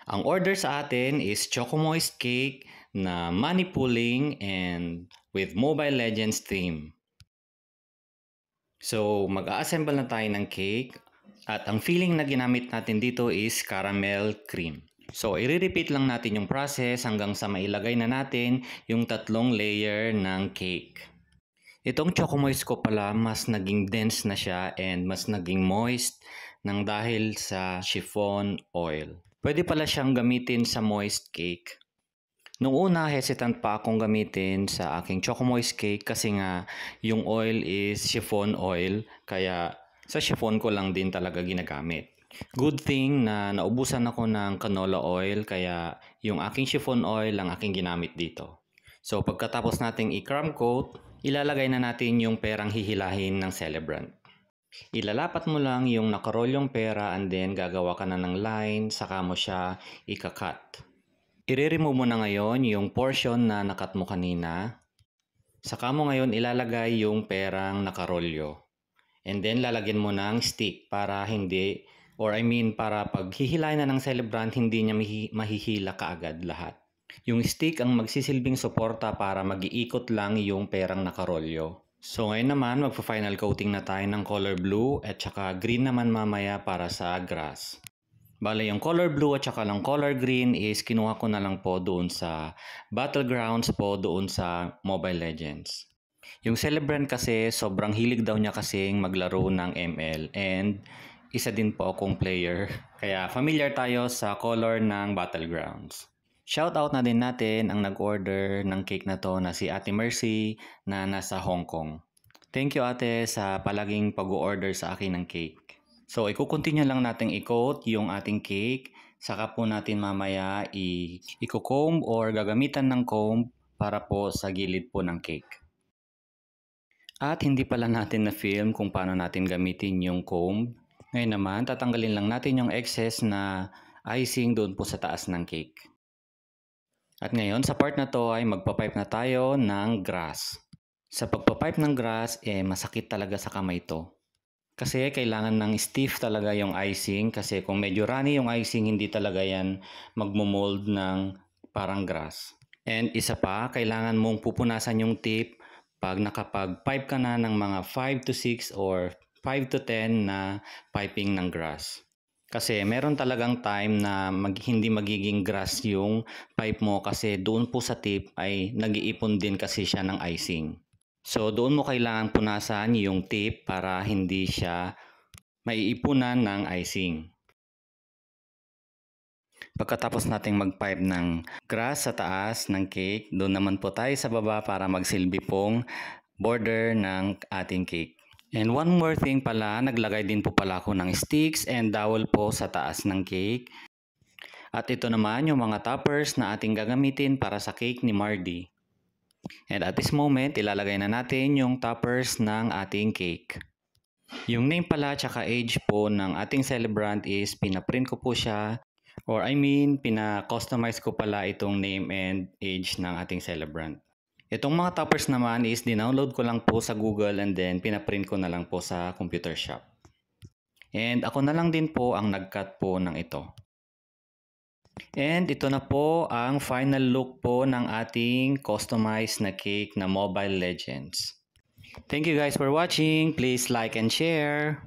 Ang order sa atin is Choco Moist Cake na money pulling and with Mobile Legends theme. So, mag-a-assemble na tayo ng cake at ang filling na ginamit natin dito is caramel cream. So, i-repeat lang natin yung process hanggang sa mailagay na natin yung tatlong layer ng cake. Itong Choco Moist ko pala, mas naging dense na siya and mas naging moist nang dahil sa chiffon oil. Pwede pala siyang gamitin sa moist cake. Noong una, hesitant pa akong gamitin sa aking Choco Moist cake kasi nga yung oil is chiffon oil, kaya sa chiffon ko lang din talaga ginagamit. Good thing na naubusan ako ng canola oil, kaya yung aking chiffon oil ang aking ginamit dito. So pagkatapos nating i-crumb coat, ilalagay na natin yung perang hihilahin ng celebrant. Ilalapat mo lang yung nakarolyong pera and then gagawa ka na ng line, saka mo siya ika-cut. I-remove mo na ngayon yung portion na nakat mo kanina. Saka mo ngayon ilalagay yung perang nakarolyo. And then lalagyan mo ng stick para para pag hihilahin na ng celebrant, hindi niya mahihila kaagad lahat. Yung stick ang magsisilbing suporta para mag-iikot lang yung perang nakarolyo. So ngayon naman, magpa-final coating na tayo ng color blue at saka green naman mamaya para sa grass. Bale, yung color blue at saka lang color green is kinuha ko na lang po doon sa Battlegrounds po doon sa Mobile Legends. Yung celebrant kasi, sobrang hilig daw niya kasing maglaro ng ML and isa din po akong player. Kaya familiar tayo sa color ng Battlegrounds. Shoutout na din natin ang nag-order ng cake na to na si Ate Mercy na nasa Hong Kong. Thank you ate sa palaging pag-order sa akin ng cake. So, i-continue lang natin i-coat yung ating cake. Saka po natin mamaya i-comb or gagamitan ng comb para po sa gilid po ng cake. At hindi pala natin na-film kung paano natin gamitin yung comb. Ngayon naman, tatanggalin lang natin yung excess na icing doon po sa taas ng cake. At ngayon, sa part na to ay magpapipe na tayo ng grass. Sa pagpapipe ng grass, masakit talaga sa kamay to. Kasi kailangan ng stiff talaga yung icing kasi kung medyo runny yung icing, hindi talaga yan magmo-mold ng parang grass. And isa pa, kailangan mong pupunasan yung tip pag nakapag-pipe ka na ng mga 5 to 6 or 5 to 10 na piping ng grass. Kasi meron talagang time na hindi magiging grass yung pipe mo kasi doon po sa tip ay nag-iipon din kasi siya ng icing. So doon mo kailangan punasan yung tip para hindi siya maiipunan ng icing. Pagkatapos nating mag-pipe ng grass sa taas ng cake, doon naman po tayo sa baba para magsilbi pong border ng ating cake. And one more thing pala, naglagay din po pala ako ng sticks and dowel po sa taas ng cake. At ito naman yung mga toppers na ating gagamitin para sa cake ni Mardy. And at this moment, ilalagay na natin yung toppers ng ating cake. Yung name pala tsaka age po ng ating celebrant is pinaprint ko po siya. Pina-customize ko pala itong name and age ng ating celebrant. Itong mga toppers naman is dinownload ko lang po sa Google and then pinaprint ko na lang po sa computer shop. And ako na lang din po ang nag-cut po ng ito. And ito na po ang final look po ng ating customized na cake na Mobile Legends. Thank you guys for watching. Please like and share.